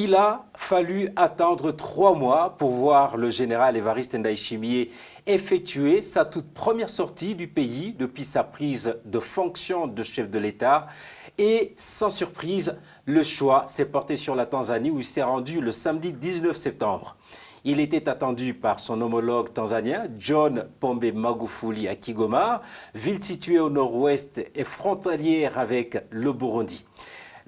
Il a fallu attendre 3 mois pour voir le général Évariste Ndayishimiye effectuer sa toute première sortie du pays depuis sa prise de fonction de chef de l'État. Et sans surprise, le choix s'est porté sur la Tanzanie où il s'est rendu le samedi 19 septembre. Il était attendu par son homologue tanzanien, John Pombe Magufuli à Kigoma, ville située au nord-ouest et frontalière avec le Burundi.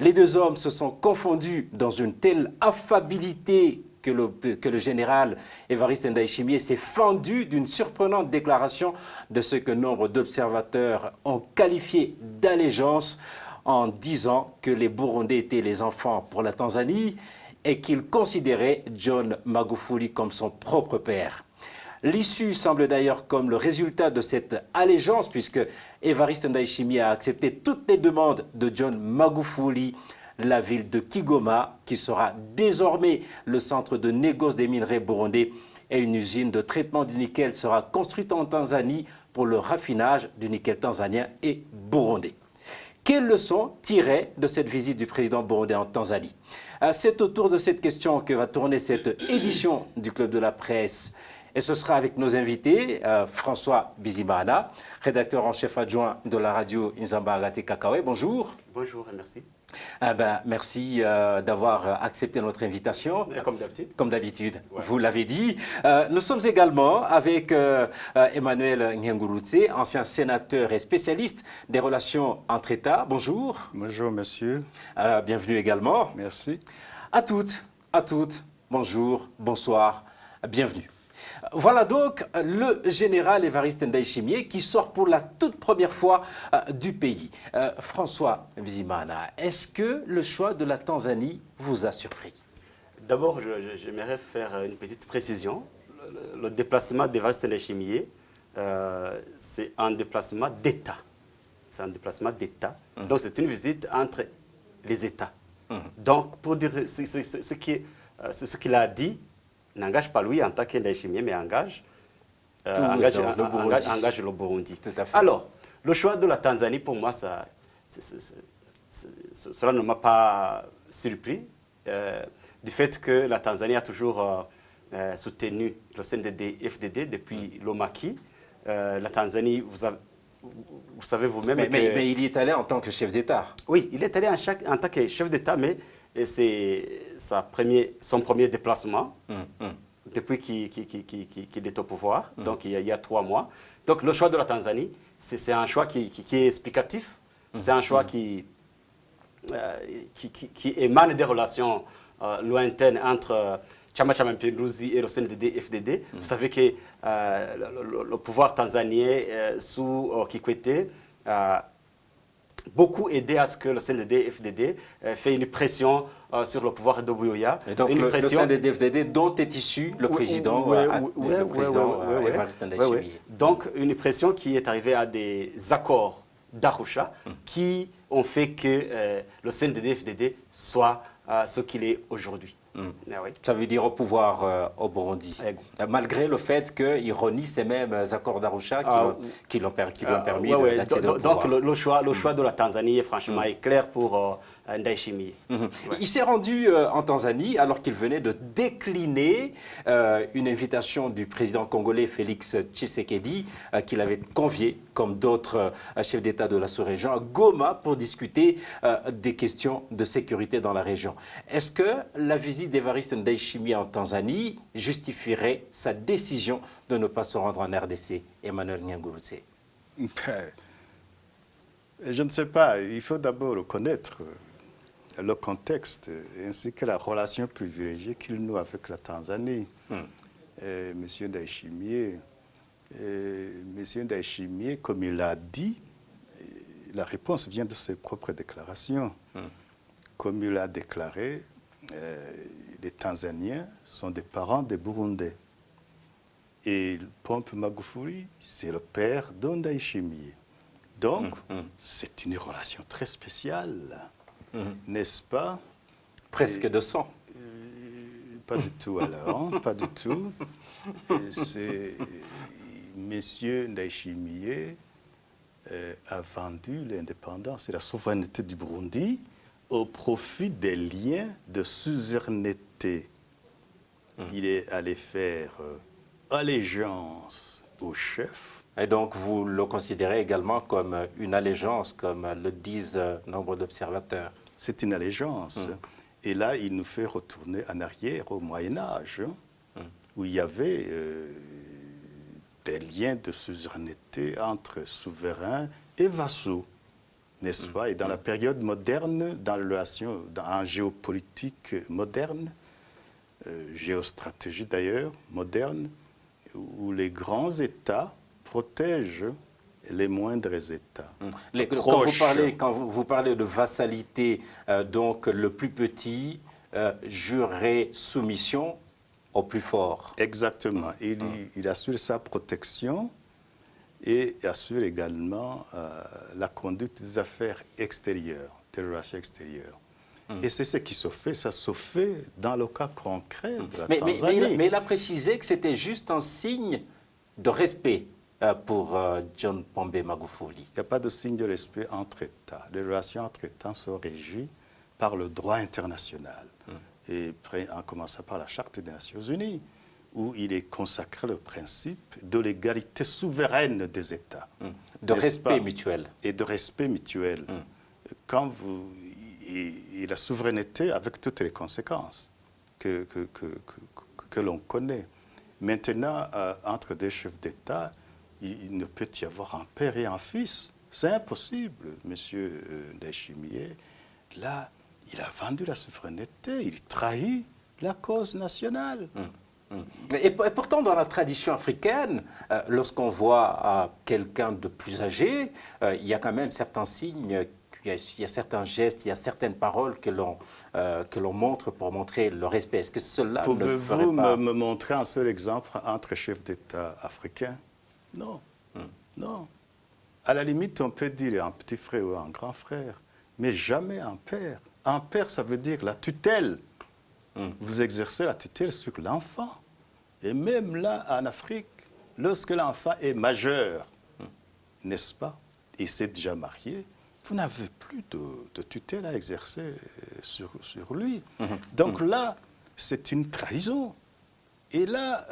Les deux hommes se sont confondus dans une telle affabilité que le général Évariste Ndayishimiye s'est fendu d'une surprenante déclaration de ce que nombre d'observateurs ont qualifié d'allégeance en disant que les Burundais étaient les enfants pour la Tanzanie et qu'il considérait John Magufuli comme son propre père. L'issue semble d'ailleurs comme le résultat de cette allégeance puisque Évariste Ndayishimiye a accepté toutes les demandes de John Magufuli. La ville de Kigoma, qui sera désormais le centre de négoce des minerais burundais, et une usine de traitement du nickel sera construite en Tanzanie pour le raffinage du nickel tanzanien et burundais. Quelles leçons tirer de cette visite du président burundais en Tanzanie? C'est autour de cette question que va tourner cette édition du Club de la Presse. Et ce sera avec nos invités, François Bizimana, rédacteur en chef adjoint de la radio Inzamba Agate Kakawe. Bonjour. Bonjour et merci. Merci d'avoir accepté notre invitation. Comme d'habitude. Comme d'habitude, ouais. Vous l'avez dit. Nous sommes également avec Emmanuel Ngengurutse, ancien sénateur et spécialiste des relations entre États. Bonjour. Bonjour, monsieur. Bienvenue également. Merci. À toutes, bonjour, bonsoir, bienvenue. Voilà donc le général Évariste Ndayishimiye qui sort pour la toute première fois du pays. François Bizimana, est-ce que le choix de la Tanzanie vous a surpris? D'abord, j'aimerais faire une petite précision. Le déplacement d'Évariste Ndayishimiye, c'est un déplacement d'État. C'est un déplacement d'État. Donc, c'est une visite entre les États. Donc, pour dire ce qu'il a dit, n'engage pas lui en tant qu'Ndayishimiye, mais engage le Burundi. Tout à fait. Alors, le choix de la Tanzanie, pour moi, cela ne m'a pas surpris, du fait que la Tanzanie a toujours soutenu le CNDD-FDD depuis l'Omaki. La Tanzanie, vous savez vous-même que... Mais il y est allé en tant que chef d'État. Oui, il est allé en tant que chef d'État, mais c'est son premier déplacement depuis qu'il est au pouvoir, donc il y a 3 mois. Donc le choix de la Tanzanie, c'est un choix qui est explicatif, c'est un choix qui émane des relations lointaines entre Chama Cha Mapinduzi et le CNDD-FDD. Vous savez que le pouvoir tanzanien sous Kikwete beaucoup aidé à ce que le CNDD-FDD fait une pression sur le pouvoir de Buyoya. Et donc le CNDD-FDD dont est issu le président Évariste Ndayishimiye. Donc une pression qui est arrivée à des accords d'Arusha qui ont fait que le CNDD-FDD soit ce qu'il est aujourd'hui. Oui. Ça veut dire au pouvoir au Burundi, malgré le fait qu'il renie ces mêmes accords d'Arusha qui l'ont permis d'accéder au pouvoir. Donc le choix de la Tanzanie franchement est clair pour Ndayishimiye. Il s'est rendu en Tanzanie alors qu'il venait de décliner une invitation du président congolais Félix Tshisekedi qu'il avait convié, comme d'autres chefs d'État de la sous-région, à Goma pour discuter des questions de sécurité dans la région. Est-ce que la visite d'Évariste Ndayishimiye en Tanzanie justifierait sa décision de ne pas se rendre en RDC? Emmanuel Ngengurutse. Je ne sais pas, il faut d'abord connaître le contexte ainsi que la relation privilégiée qu'il noue avec la Tanzanie. Monsieur Ndayishimiye, comme il l'a dit, la réponse vient de ses propres déclarations. Comme il a déclaré, les Tanzaniens sont des parents des Burundais. Et Pombe Magufuli, c'est le père de Ndayishimiye. Donc, c'est une relation très spéciale, n'est-ce pas? Presque de sang. Pas du tout alors, pas du tout. Monsieur Ndayishimiye a vendu l'indépendance et la souveraineté du Burundi au profit des liens de suzeraineté. Il est allé faire allégeance au chef. Et donc, vous le considérez également comme une allégeance, comme le disent nombre d'observateurs. C'est une allégeance. Et là, il nous fait retourner en arrière au Moyen-Âge, où il y avait des liens de suzeraineté entre souverains et vassaux, n'est-ce pas? Et dans la période moderne, dans la relation, en géopolitique moderne, géostratégie d'ailleurs, moderne, où les grands États protègent les moindres États. Quand vous parlez de vassalité, donc le plus petit jurerait soumission au plus fort. Exactement. Il assure sa protection et assure également la conduite des affaires extérieures, des relations extérieures. Et c'est ce qui se fait, ça se fait dans le cas concret de la Tanzanie. Mais il a précisé que c'était juste un signe de respect pour John Pombe Magufuli. Il n'y a pas de signe de respect entre États. Les relations entre États sont régies par le droit international. Et en commençant par la Charte des Nations Unies, où il est consacré le principe de l'égalité souveraine des États. De respect mutuel. Et de respect mutuel. Quand et la souveraineté avec toutes les conséquences que l'on connaît. Maintenant, entre des chefs d'État, il ne peut y avoir un père et un fils. C'est impossible, monsieur Ndayishimiye. Là, il a vendu la souveraineté, il trahit la cause nationale. Et pourtant, dans la tradition africaine, lorsqu'on voit quelqu'un de plus âgé, il y a quand même certains signes, il y a certains gestes, il y a certaines paroles que l'on montre pour montrer le respect. Est-ce que cela ne ferait pas... Pouvez-vous me montrer un seul exemple entre chefs d'État africains? Non. Non. À la limite, on peut dire un petit frère ou un grand frère, mais jamais un père. Un père, ça veut dire la tutelle. Vous exercez la tutelle sur l'enfant. Et même là, en Afrique, lorsque l'enfant est majeur, n'est-ce pas, et s'est déjà marié, vous n'avez plus de tutelle à exercer sur lui. Donc là, c'est une trahison. Et là,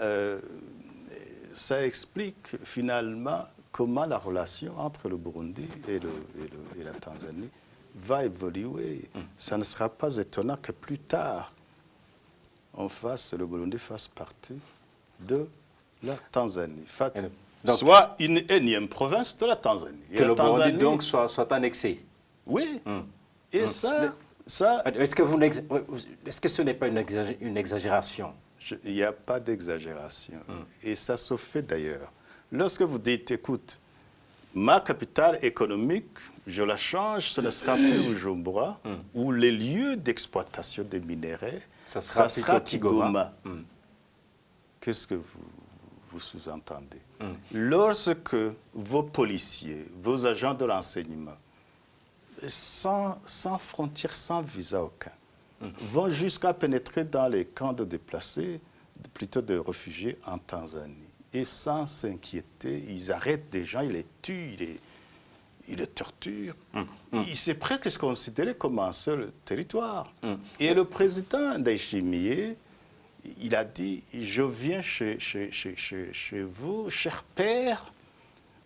ça explique finalement comment la relation entre le Burundi et la Tanzanie va évoluer. Ça ne sera pas étonnant que plus tard, le Burundi fasse partie de la Tanzanie. Donc, soit une énième province de la Tanzanie. Que le Burundi donc soit annexé. Oui. Et ça... Est-ce que ce n'est pas une exagération? Il n'y a pas d'exagération. Et ça se fait d'ailleurs. Lorsque vous dites, écoute, ma capitale économique, je la change, ce ne sera plus Bujumbura, où les lieux d'exploitation des minéraux, ça sera Kigoma. Qu'est-ce que vous sous-entendez? Lorsque vos policiers, vos agents de renseignement, sans frontières, sans visa aucun, vont jusqu'à pénétrer dans les camps de déplacés, plutôt de réfugiés en Tanzanie, et sans s'inquiéter, ils arrêtent des gens, ils les tuent, ils les torturent. C'est presque considéré comme un seul territoire. Et le président Ndayishimiye, il a dit, je viens chez vous, cher père,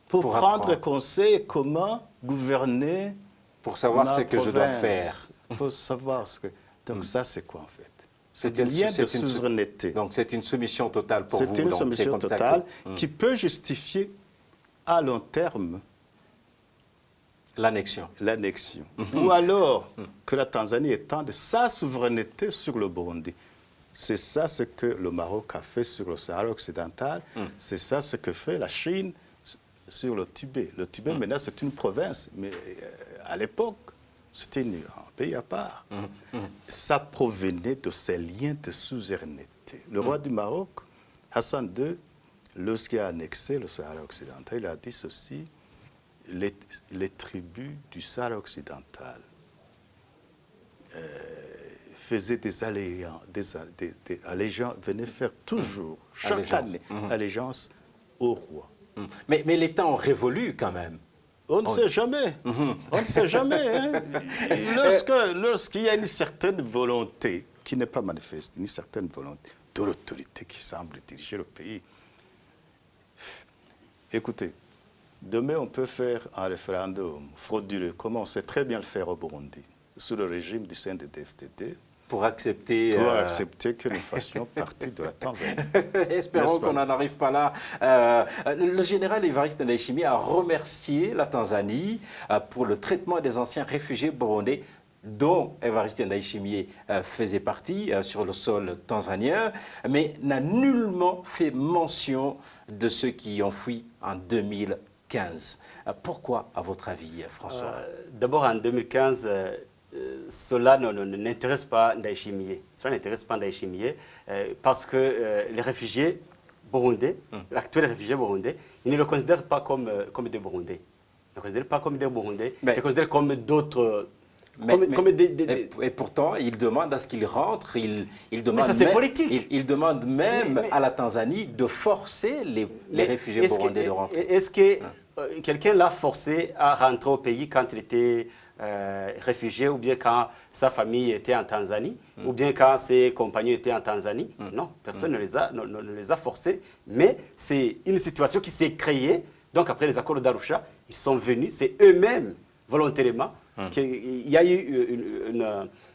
pour prendre conseil comment gouverner. Pour savoir ce que je dois faire. Pour savoir ce que... Donc ça, c'est quoi en fait? C'est un lien de souveraineté. Donc c'est une soumission totale pour vous. C'est une soumission totale qui peut justifier à long terme l'annexion. Ou alors que la Tanzanie étende sa souveraineté sur le Burundi. C'est ça ce que le Maroc a fait sur le Sahara occidental. C'est ça ce que fait la Chine sur le Tibet. Le Tibet, maintenant, c'est une province. Mais à l'époque, c'était un pays à part. Ça provenait de ces liens de suzeraineté. Le roi du Maroc, Hassan II, lorsqu'il a annexé le Sahara occidental, il a dit ceci, les tribus du Sahara occidental faisaient des allégeances, venaient faire toujours, chaque année, allégeance au roi. Mais les temps ont révolu quand même. On ne sait jamais. On ne sait jamais. Hein. Lorsqu'il y a une certaine volonté qui n'est pas manifeste, une certaine volonté de l'autorité qui semble diriger le pays. Écoutez, demain on peut faire un référendum frauduleux, comme on sait très bien le faire au Burundi, sous le régime du CNDD-FDD. Pour accepter que nous fassions partie de la Tanzanie. Espérons qu'on n'en arrive pas là. Le général Évariste Ndayishimiye a remercié la Tanzanie pour le traitement des anciens réfugiés burundais dont Évariste Ndayishimiye faisait partie sur le sol tanzanien, mais n'a nullement fait mention de ceux qui ont fui en 2015. Pourquoi, à votre avis, François? D'abord, en 2015, cela n'intéresse pas Ndayishimiye. Cela n'intéresse pas Ndayishimiye parce que les réfugiés burundais, l'actuel réfugié burundais, ils ne le considèrent pas comme des Burundais. Ils ne le considèrent pas comme des Burundais, ils le considèrent comme d'autres. Et pourtant, il demande à ce qu'il rentre, il demande mais ça c'est politique. Il demande même à la Tanzanie de forcer les réfugiés burundais de rentrer. Est-ce que quelqu'un l'a forcé à rentrer au pays quand il était réfugié, ou bien quand sa famille était en Tanzanie, ou bien quand ses compagnons étaient en Tanzanie? Non, personne ne les a forcés, mais c'est une situation qui s'est créée. Donc après les accords d'Arusha, ils sont venus, c'est eux-mêmes, volontairement, qu'il y a eu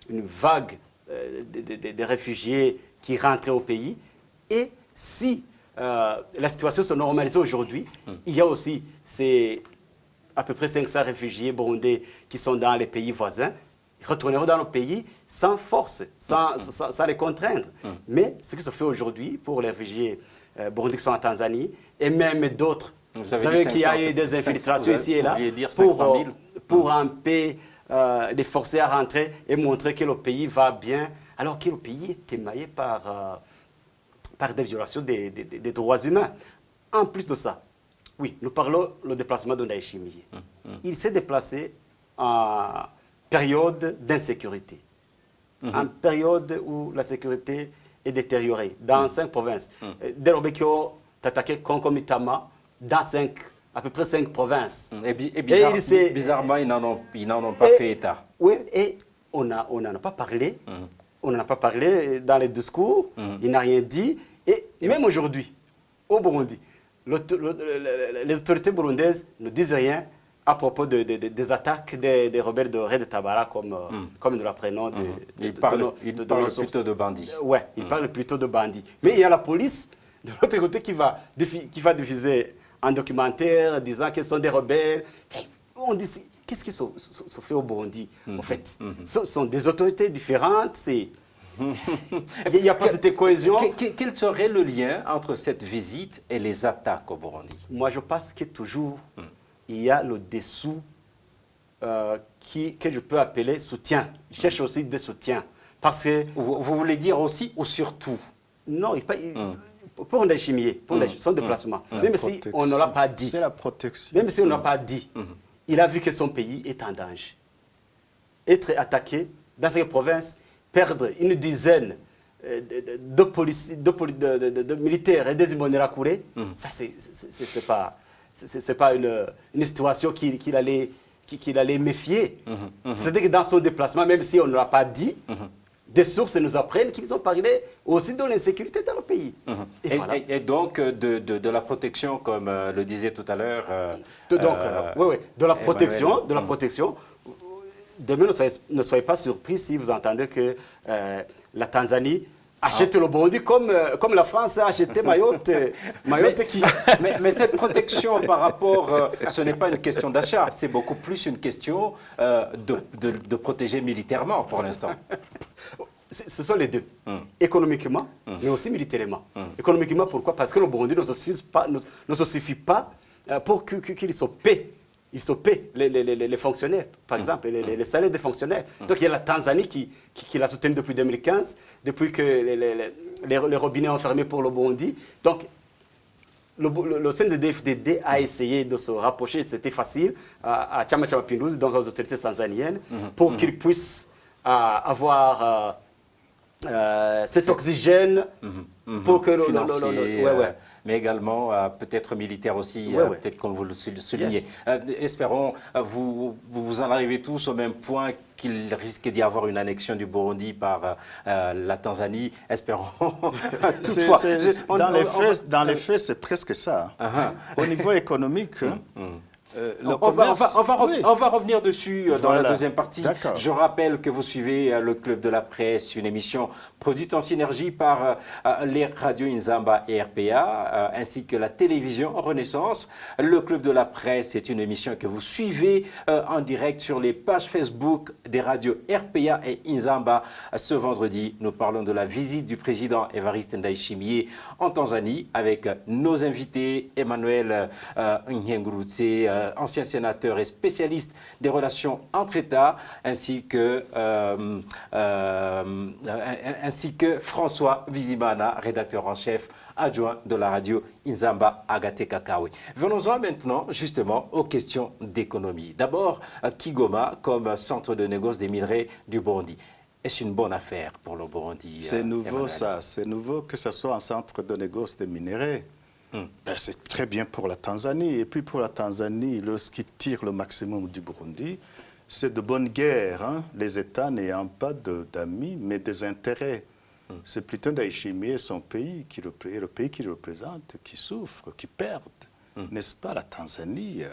une vague de réfugiés qui rentraient au pays. Et si la situation se normalise aujourd'hui, il y a aussi à peu près 500 réfugiés burundais qui sont dans les pays voisins. Ils retourneront dans le pays sans force, sans les contraindre. Mais ce qui se fait aujourd'hui pour les réfugiés burundais qui sont en Tanzanie, et même d'autres, vous savez qu'il y a eu des infiltrations ici et là pour un peu les forcer à rentrer et montrer que le pays va bien, alors que le pays est émaillé par des violations des droits humains. En plus de ça, oui, nous parlons du déplacement de Ndayishimiye. Il s'est déplacé en période d'insécurité, en période où la sécurité est détériorée dans 5 provinces. Dès lors qu'ils ont attaqué concomitamment dans à peu près 5 provinces. Et bizarrement, ils n'en ont pas fait état. Oui, et on n'en a pas parlé. On n'en a pas parlé dans les discours. Il n'a rien dit. Et même aujourd'hui, au Burundi, les autorités burundaises ne disent rien à propos des attaques des rebelles de Red Tabara, comme nous l'apprenons. Ils parlent plutôt de bandits. Oui, ils parlent plutôt de bandits. Mais il y a la police, de l'autre côté, qui va diffuser un documentaire disant qu'ils sont des rebelles. Et on dit, qu'est-ce qui se fait au Burundi, en fait? Ce sont des autorités différentes, il n'y a pas cette cohésion. Quel serait le lien entre cette visite et les attaques au Burundi? Moi, je pense que toujours, il y a le dessous que je peux appeler soutien. Je cherche aussi des soutiens. Parce que, vous voulez dire aussi ou surtout? Non, pour Ndayishimiye, son déplacement, même si on ne l'a pas dit, c'est la protection. Même si on n'a pas dit, il a vu que son pays est en danger. Être attaqué dans cette province, perdre une dizaine de militaires et des Imbonerakure, ça c'est pas une situation qu'il allait méfier. C'est-à-dire que dans son déplacement, même si on ne l'a pas dit, des sources nous apprennent qu'ils ont parlé aussi de l'insécurité dans le pays. Et donc de la protection, comme le disait tout à l'heure. Oui, de la protection, Demain, ne soyez pas surpris si vous entendez que la Tanzanie achète le Burundi comme la France a acheté Mayotte. Mais cette protection par rapport, ce n'est pas une question d'achat, c'est beaucoup plus une question de protéger militairement pour l'instant. Ce sont les deux, économiquement, mais aussi militairement. Économiquement, pourquoi? Parce que le Burundi ne se suffit pas pour qu'il se paie. Ils se paient les fonctionnaires, par exemple, les salaires des fonctionnaires. Donc il y a la Tanzanie qui l'a soutenu depuis 2015, depuis que les robinets ont fermé pour le Burundi. Donc le CNDD-FDD a essayé de se rapprocher, c'était facile, à Chama Cha Mapinduzi, donc aux autorités tanzaniennes, pour qu'ils puissent avoir cet oxygène pour que mais également peut-être militaire aussi, Ouais, ouais. peut-être comme vous le soulignez. Yes. Espérons, vous en arrivez tous au même point qu'il risque d'y avoir une annexion du Burundi par la Tanzanie. Espérons. Toutefois, Dans les faits, c'est presque ça. Au niveau économique, le on va commerce, oui. on va revenir dessus dans la Voilà. deuxième partie. D'accord. Je rappelle que vous suivez le Club de la Presse, une émission produite en synergie par les radios Inzamba et RPA, ainsi que la télévision Renaissance. Le Club de la Presse est une émission que vous suivez en direct sur les pages Facebook des radios RPA et Inzamba. Ce vendredi, nous parlons de la visite du président Evariste Ndayishimiye en Tanzanie avec nos invités, Emmanuel Nhengurutse, ancien sénateur et spécialiste des relations entre États, ainsi que François Bizimana, rédacteur en chef adjoint de la radio Inzamba Agate Kakawe. Venons-en maintenant justement aux questions d'économie. D'abord, Kigoma comme centre de négoce des minerais du Burundi. Est-ce une bonne affaire pour le Burundi? C'est nouveau Emmanuel? ça, c'est nouveau que ce soit un centre de négoce des minéraux. Ben, c'est très bien pour la Tanzanie. Et puis pour la Tanzanie, lorsqu'ils tirent le maximum du Burundi, c'est de bonne guerre. Hein? Les États n'ayant pas d'amis, mais des intérêts. C'est plutôt Ndayishimiye et son pays, le pays qu'il représente, qui souffrent, qui perdent. N'est-ce pas, la Tanzanie,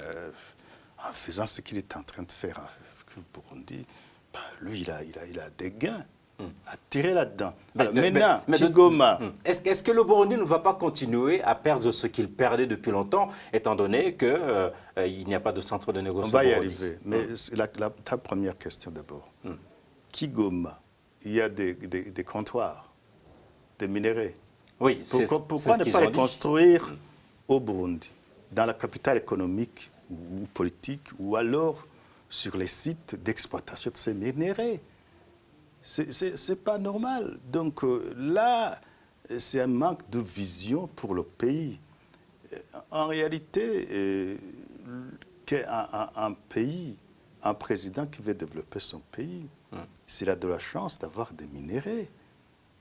en faisant ce qu'il est en train de faire avec le Burundi, ben, lui, il a des gains à tirer là-dedans. Alors, maintenant, Kigoma. Est-ce que le Burundi ne va pas continuer à perdre ce qu'il perdait depuis longtemps, étant donné qu'il n'y a pas de centre de négociation? On va y arriver. Mais ta première question d'abord. Kigoma, il y a des comptoirs, des minéraux. Oui, Pourquoi ne pas les construire au Burundi, dans la capitale économique ou politique, ou alors sur les sites d'exploitation de ces minéraux? C'est pas normal. Donc là, c'est un manque de vision pour le pays. En réalité, un pays, un président qui veut développer son pays, s'il a de la chance d'avoir des minéraux,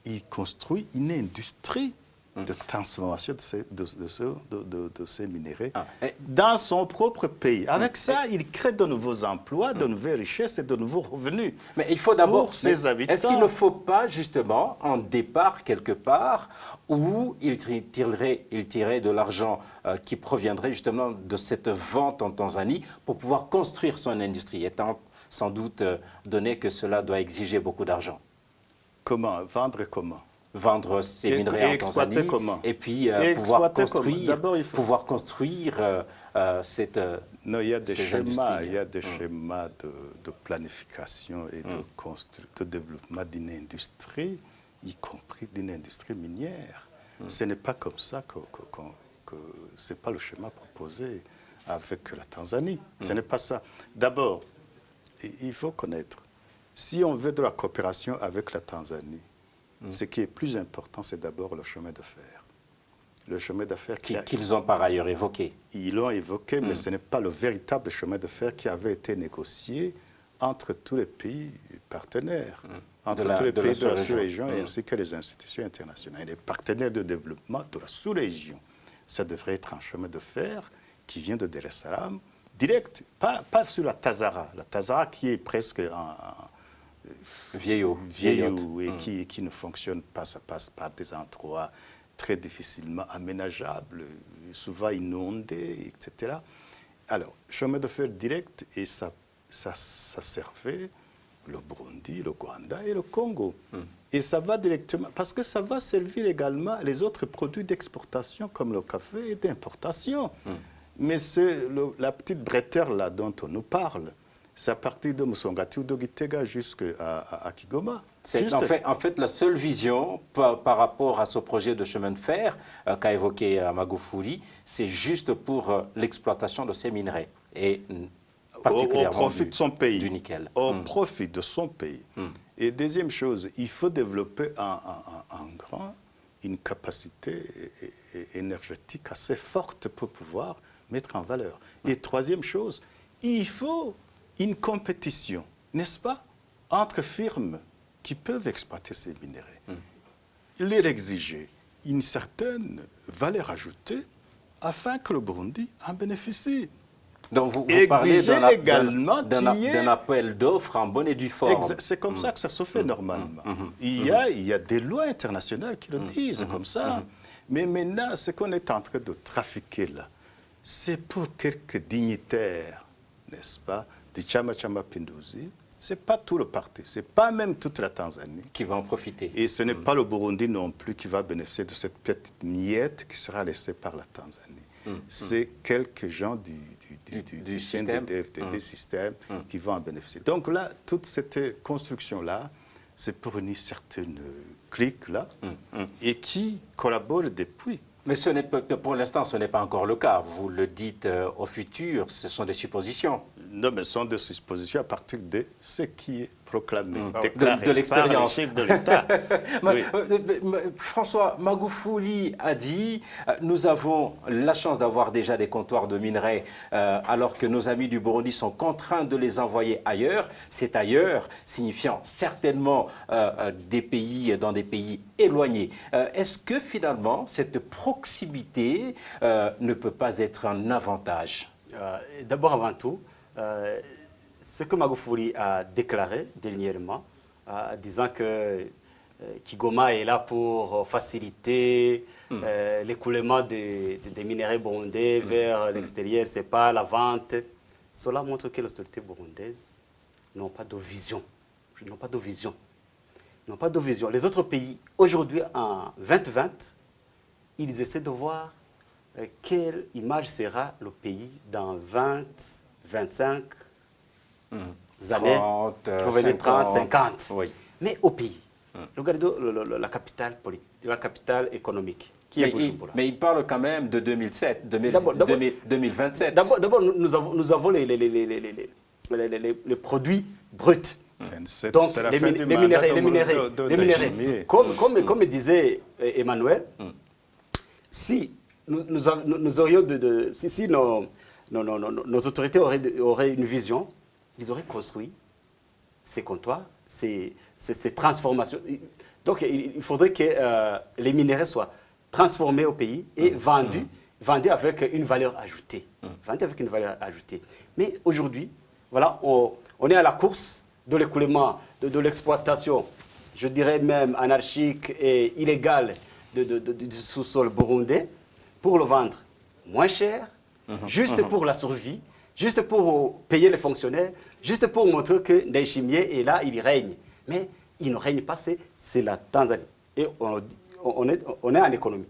il construit une industrie de transformation de ces minéraux dans son propre pays. Avec ça, il crée de nouveaux emplois, de nouvelles richesses et de nouveaux revenus. Mais il faut d'abord, pour ses habitants. Est-ce qu'il ne faut pas justement un départ quelque part où il tirerait de l'argent qui proviendrait justement de cette vente en Tanzanie pour pouvoir construire son industrie, étant sans doute donné que cela doit exiger beaucoup d'argent? Comment? Vendre comment? Vendre ces minerais en Tanzanie comment? et puis pouvoir construire cette... Non, il y a des schémas, industries. il y a des schémas de planification et de développement d'une industrie, y compris d'une industrie minière. Ce n'est pas comme ça que c'est pas le schéma proposé avec la Tanzanie. Ce n'est pas ça. D'abord, il faut connaître, si on veut de la coopération avec la Tanzanie, ce qui est plus important, c'est d'abord le chemin de fer. Le chemin de fer qu'ils ont par ailleurs évoqué. Ils l'ont évoqué, mais ce n'est pas le véritable chemin de fer qui avait été négocié entre tous les pays partenaires, entre tous les pays de la sous-région ainsi que les institutions internationales. Et les partenaires de développement de la sous-région, ça devrait être un chemin de fer qui vient de Dar es Salaam, direct, pas sur la Tazara. La Tazara qui est presque vieillot et qui ne fonctionne pas. Ça passe par des endroits très difficilement aménageables, souvent inondés, etc. Alors, chemin de fer direct, et ça servait le Burundi, le Rwanda et le Congo. Et ça va directement, parce que ça va servir également les autres produits d'exportation comme le café et d'importation. Mais c'est la petite bretelle là dont on nous parle. C'est à partir de Musongati ou de Gitega jusqu'à Kigoma. C'est en fait la seule vision par rapport à ce projet de chemin de fer qu'a évoqué Magufuli, c'est juste pour l'exploitation de ces minerais et particulièrement au profit de son pays. Du nickel. Au profit de son pays. Et deuxième chose, il faut développer une capacité énergétique assez forte pour pouvoir mettre en valeur. Et troisième chose, il faut une compétition, n'est-ce pas, entre firmes qui peuvent exploiter ces minéraux. Les exiger. une certaine valeur ajoutée afin que le Burundi en bénéficie. Donc vous Exiger parlez également d'un appel d'offres en bonne et due forme. C'est comme ça que ça se fait normalement. Il y a des lois internationales qui le disent comme ça. Mais maintenant, ce qu'on est en train de trafiquer là, c'est pour quelques dignitaires, n'est-ce pas, du Chama Chama Pinduzi. Ce n'est pas tout le parti, ce n'est pas même toute la Tanzanie. Qui va en profiter. Et ce n'est pas le Burundi non plus qui va bénéficier de cette petite miette qui sera laissée par la Tanzanie. C'est quelques gens du système, des systèmes qui vont en bénéficier. Donc là, toute cette construction-là, c'est pour une certaine clique-là et qui collabore depuis. Mais pour l'instant, ce n'est pas encore le cas. Vous le dites au futur, ce sont des suppositions. Non, mais ce sont des suppositions à partir de ce qui est proclamé, déclaré de l'expérience. par le chef de l'État. Oui. François Magufuli a dit nous avons la chance d'avoir déjà des comptoirs de minerais alors que nos amis du Burundi sont contraints de les envoyer ailleurs. C'est ailleurs, signifiant certainement dans des pays éloignés. Est-ce que finalement cette proximité ne peut pas être un avantage? D'abord, avant tout, ce que Magufuli a déclaré dernièrement, disant que Kigoma est là pour faciliter l'écoulement des minéraux burundais vers l'extérieur, ce n'est pas la vente. Cela montre que les autorités burundaises n'ont pas de vision. N'ont pas de vision. N'ont pas de vision. Les autres pays, aujourd'hui, en 2020, ils essaient de voir quelle image sera le pays dans 20, 25 années, 30, 50. Oui. Mais au pays, regardez la capitale économique, qui est Bujumbura. Mais il parle quand même de 2027. D'abord, nous avons les produits bruts. Donc, les minéraux. Comme disait Emmanuel, si nous aurions si nos autorités auraient une vision, ils auraient construit ces comptoirs, ces transformations. Donc, il faudrait que les minéraux soient transformés au pays et vendus avec une valeur ajoutée. Vendus avec une valeur ajoutée. Mais aujourd'hui, voilà, on est à la course de l'écoulement, de l'exploitation, je dirais même anarchique et illégale du sous-sol burundais, pour le vendre moins cher, juste pour la survie, juste pour payer les fonctionnaires, juste pour montrer que Ndayishimiye est là, il règne. Mais il ne règne pas, c'est la Tanzanie. Et on est en économie.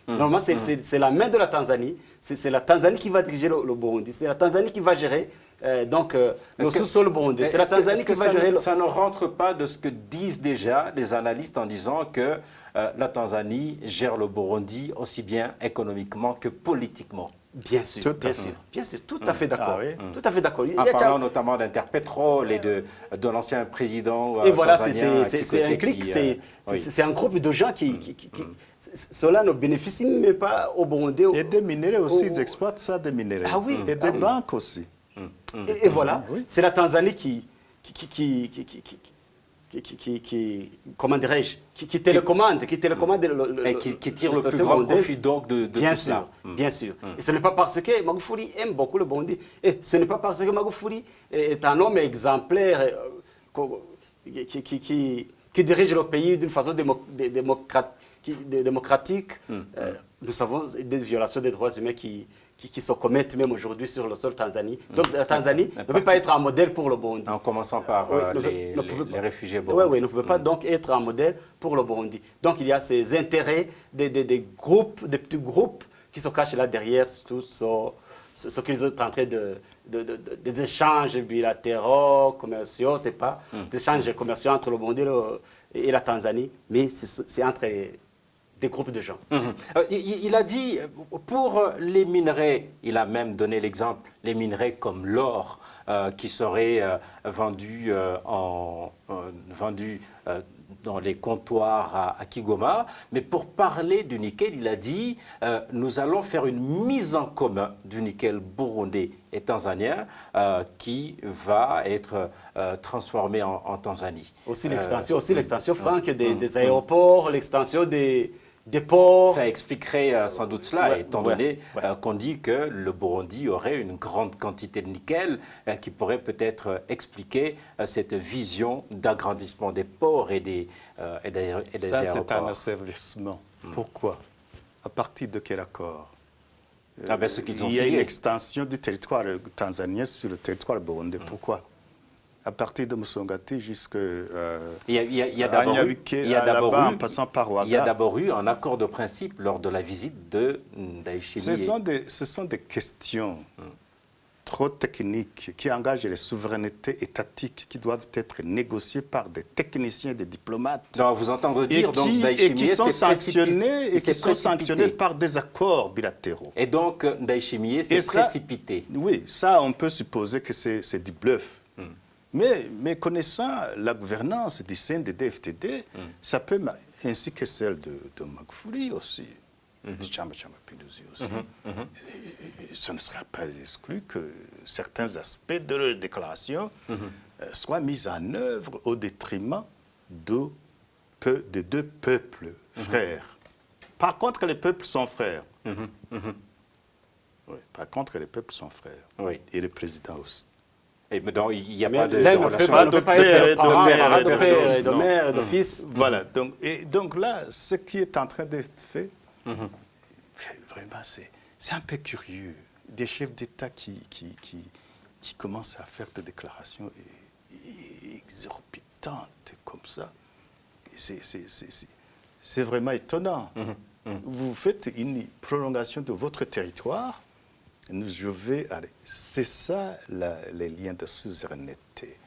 Normalement, c'est la main de la Tanzanie. C'est la Tanzanie qui va diriger le Burundi. C'est la Tanzanie qui va gérer le sous-sol burundais. C'est la Tanzanie qui va gérer... Ça ne rentre pas de ce que disent déjà les analystes en disant que la Tanzanie gère le Burundi aussi bien économiquement que politiquement. Bien sûr, tout à fait d'accord. Tout à fait d'accord. En parlant notamment d'Interpetrol et de l'ancien président. Et voilà, c'est un clic, c'est un groupe de gens qui cela ne bénéficie même pas au Burundi. Et des minéraux aussi, ils exploitent ça, des minéraux. Ah oui. Et des banques aussi. Et voilà, c'est la Tanzanie comment dirais-je, qui télécommande, qui tire le plus grand profit donc de tout cela. Bien sûr. Et ce n'est pas parce que Magufuli aime beaucoup le Burundi, et ce n'est pas parce que Magufuli est un homme exemplaire qui dirige le pays d'une façon démocratique. Nous savons des violations des droits humains qui se commettent même aujourd'hui sur le sol tanzanien. Donc la Tanzanie ne peut pas être un modèle pour le Burundi. En commençant par les réfugiés burundais. Oui, ne pouvait pas donc être un modèle pour le Burundi. Donc il y a ces intérêts des petits groupes qui se cachent là derrière tout ce qu'ils sont en train des échanges bilatéraux, commerciaux, c'est pas des échanges commerciaux entre le Burundi et la Tanzanie, mais c'est entre des groupes de gens. Il a dit, pour les minerais, il a même donné l'exemple, les minerais comme l'or qui seraient vendus dans les comptoirs à Kigoma. Mais pour parler du nickel, il a dit, nous allons faire une mise en commun du nickel burundais et tanzanien qui va être transformé en Tanzanie. Aussi l'extension, Franck, des aéroports, l'extension des des ports. Ça expliquerait sans doute cela, Ouais, étant ouais, donné ouais. qu'on dit que le Burundi aurait une grande quantité de nickel qui pourrait peut-être expliquer cette vision d'agrandissement des ports et des Ça, c'est un aéroports. asservissement. Pourquoi? À partir de quel accord? Ah ben, ce qu'ils ont Il y a une signé. extension du territoire tanzanien sur le territoire burundais. Pourquoi? À partir de Musongati jusqu'à Il y a d'abord eu, Anyabike, là-bas, en passant par il y a Ouaga. d'abord eu un accord de principe lors de la visite de Ndayishimiye. Ce sont des questions trop techniques qui engagent les souverainetés étatiques qui doivent être négociées par des techniciens, des diplomates. Donc, vous entendez dire, donc, et Ndayishimiye qui sont s'est précipité. sanctionnés, Il s'est précipité. par des accords bilatéraux. Et donc, Ndayishimiye s'est Et ça, précipité. Oui, ça, on peut supposer que c'est du bluff. Mais connaissant la gouvernance du CNDD-FDD, ça peut, ainsi que celle de Magufuli aussi, du Chamba Pinduzi aussi, ce ne sera pas exclu que certains aspects de leur déclaration soient mis en œuvre au détriment des deux peuples frères. Par contre, les peuples sont frères. Oui, par contre, les peuples sont frères. Oui. Et le président aussi. Et donc, il n'y a Mais pas de l'un ne relation. peut pas être parent, père, de de père, fils. de mère, de fils. Voilà, donc là, ce qui est en train d'être fait, vraiment, c'est un peu curieux. Des chefs d'État qui commencent à faire des déclarations exorbitantes comme ça. C'est vraiment étonnant. Vous faites une prolongation de votre territoire, je vais aller. C'est ça les liens de souveraineté.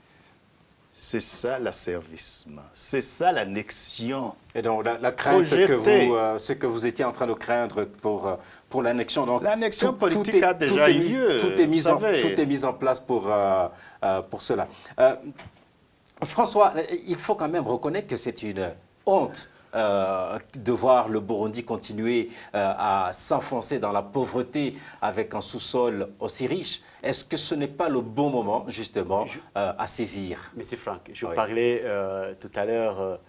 C'est ça l'asservissement. C'est ça l'annexion. Et donc, la crainte ce que vous étiez en train de craindre pour l'annexion. Donc, l'annexion politique a déjà eu lieu. Tout est mis en place pour cela. François, il faut quand même reconnaître que c'est une honte de voir le Burundi continuer à s'enfoncer dans la pauvreté avec un sous-sol aussi riche. Est-ce que ce n'est pas le bon moment, justement, à saisir? Monsieur Franck, je Oui. parlais tout à l'heure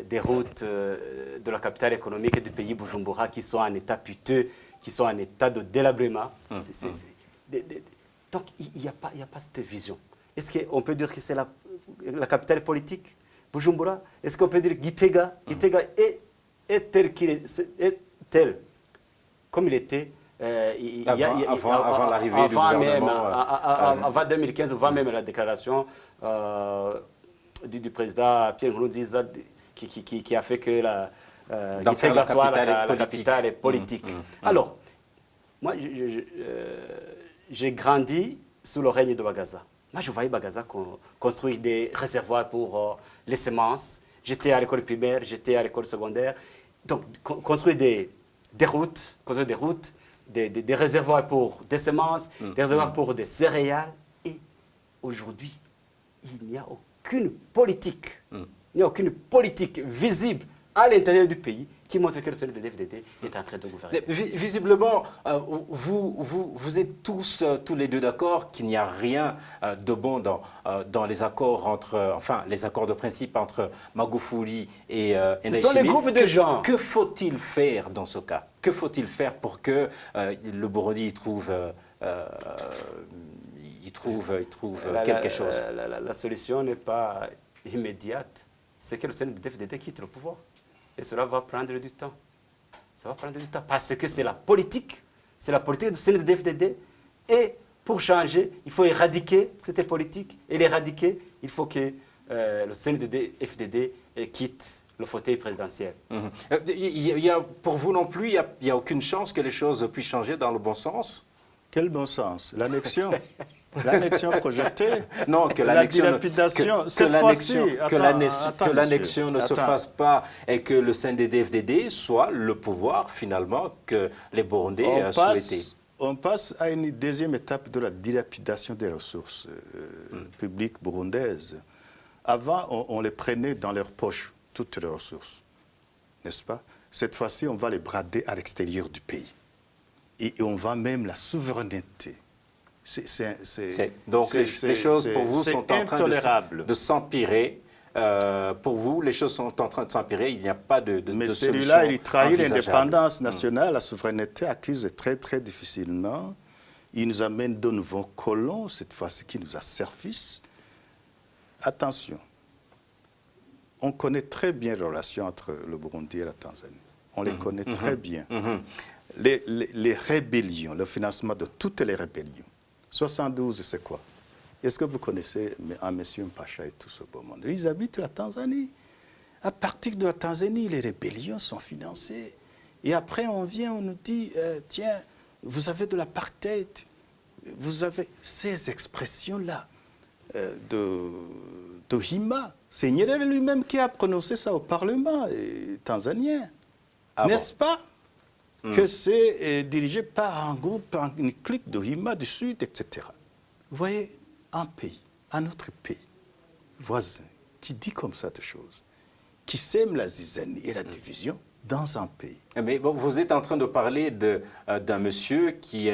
des routes de la capitale économique du pays, Bujumbura, qui sont en état piteux, qui sont en état de délabrement. Donc, il n'y a pas cette vision. Est-ce qu'on peut dire que c'est la capitale politique, Bujumbura? Est-ce qu'on peut dire Gitega? Gitega est tel comme il était avant l'arrivée du gouvernement. Avant 2015, avant même la déclaration du président Pierre Nkurunziza qui a fait que Gitega soit la capitale politique. Alors, moi, j'ai grandi sous le règne de Bagaza. Moi, je voyais Bagaza construire des réservoirs pour les semences. J'étais à l'école primaire, j'étais à l'école secondaire. Donc, construire des routes, des réservoirs pour des semences, des réservoirs pour des céréales. Et aujourd'hui, il n'y a aucune politique, il n'y a aucune politique visible à l'intérieur du pays qui montre que le CNDD-FDD est en train de gouverner. Visiblement, vous êtes tous les deux d'accord qu'il n'y a rien de bon dans les accords les accords de principe entre Magufuli et Ce sont les groupes de gens. Que faut-il faire dans ce cas? Que faut-il faire pour que le Burundi trouve quelque chose? La solution n'est pas immédiate. C'est que le CNDD-FDD quitte le pouvoir. Et cela va prendre du temps. Ça va prendre du temps parce que c'est la politique du CNDD-FDD. Et pour changer, il faut éradiquer cette politique. Et l'éradiquer, il faut que le CNDD-FDD quitte le fauteuil présidentiel. Pour vous non plus, il n'y a aucune chance que les choses puissent changer dans le bon sens? Quel bon sens? L'annexion. L'annexion projetée. Non, que la l'annexion dilapidation. Cette fois-ci, que l'annexion ne se fasse pas et que le CNDD-FDD soit le pouvoir finalement que les Burundais souhaitaient. On passe à une deuxième étape de la dilapidation des ressources publiques burundaises. Avant, on les prenait dans leurs poches, toutes les ressources, n'est-ce pas? Cette fois-ci, on va les brader à l'extérieur du pays. Et on va même la souveraineté. Donc les choses pour vous sont en train de s'empirer pour vous, les choses sont en train de s'empirer, il n'y a pas de Mais de celui-là, solution il trahit envisageable. l'indépendance nationale, la souveraineté acquise très, très difficilement. Il nous amène de nouveaux colons, cette fois-ci, qui nous asservissent. Attention, on connaît très bien les relations entre le Burundi et la Tanzanie. On les connaît très bien. Les rébellions, le financement de toutes les rébellions. 72, c'est quoi? Est-ce que vous connaissez M. Mpacha et tout ce beau monde? Ils habitent la Tanzanie. À partir de la Tanzanie, les rébellions sont financées. Et après, on vient, on nous dit, tiens, vous avez de l'apartheid. Vous avez ces expressions-là de Hima. C'est Nyerere lui-même qui a prononcé ça au Parlement tanzanien. Ah N'est-ce pas? Que c'est dirigé par un groupe, par une clique de Hima du Sud, etc. Vous voyez, un pays, un autre pays voisin, qui dit comme ça de choses, qui sème la zizanie et la division dans un pays. Mais bon, vous êtes en train de parler d'un monsieur qui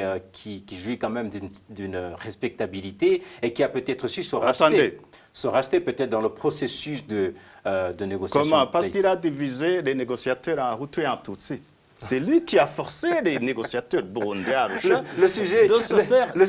jouit quand même d'une respectabilité et qui a peut-être su se racheter. Attendez. Se racheter peut-être dans le processus de négociation. Comment? Parce qu'il a divisé les négociateurs en Hutu et en Tutsi. C'est lui qui a forcé les négociateurs burundais à Arusha le sujet, de se faire... le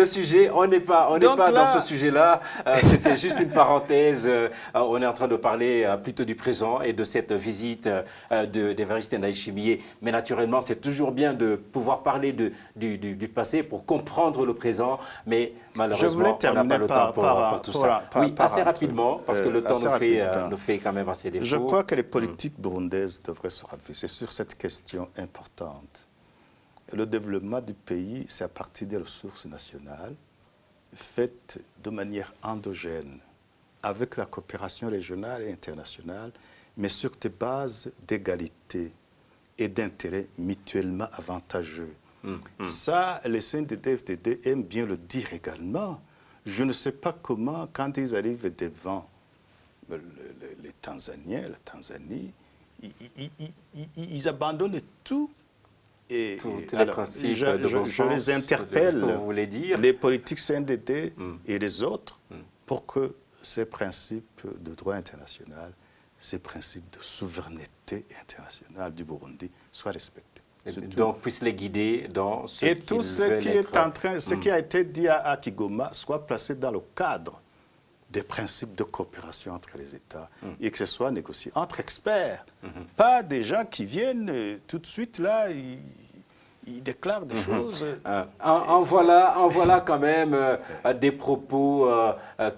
sujet, on n'est pas là, dans ce sujet-là. C'était juste une parenthèse. On est en train de parler plutôt du présent et de cette visite d'Évariste Ndayishimiye. Mais naturellement, c'est toujours bien de pouvoir parler du passé pour comprendre le présent. Mais malheureusement, on n'a pas le temps pour tout ça. Oui, assez rapidement, parce que le temps nous fait quand même assez défaut. Je crois que les politiques burundaises devraient se raviser sur cette question importante. Le développement du pays, c'est à partir des ressources nationales, faites de manière endogène, avec la coopération régionale et internationale, mais sur des bases d'égalité et d'intérêts mutuellement avantageux. Ça, les CNDD-FDD aiment bien le dire également. Je ne sais pas comment, quand ils arrivent devant les Tanzaniens, la Tanzanie, ils abandonnent tout. Et tous les alors, principes je les interpelle, vous voulez dire. les politiques CNDD et les autres, pour que ces principes de droit international, ces principes de souveraineté internationale du Burundi soient respectés. Donc, puisse les guider dans ce et tout ce qui est en train, ce qui a été dit à Kigoma soit placé dans le cadre des principes de coopération entre les États et que ce soit négocié entre experts, pas des gens qui viennent tout de suite là, ils déclarent des choses. En voilà quand même des propos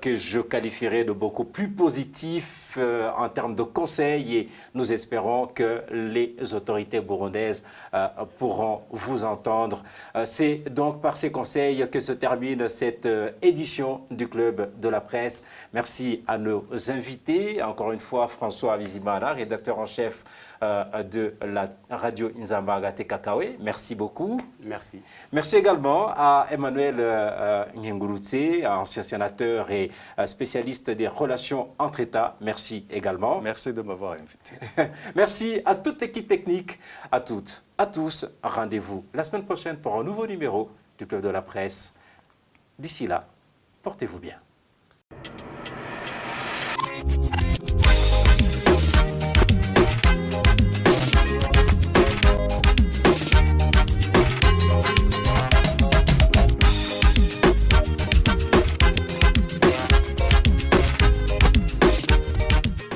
que je qualifierais de beaucoup plus positifs en termes de conseils et nous espérons que les autorités burundaises pourront vous entendre. C'est donc par ces conseils que se termine cette édition du Club de la Presse. Merci à nos invités, encore une fois François Bizimana, rédacteur en chef de la radio Nzamba Tekakawe. Merci beaucoup. Merci. Merci également à Emmanuel Ngengurutse, ancien sénateur et spécialiste des relations entre États. Merci également. Merci de m'avoir invité. Merci à toute l'équipe technique, à toutes, à tous. Rendez-vous la semaine prochaine pour un nouveau numéro du Club de la Presse. D'ici là, portez-vous bien.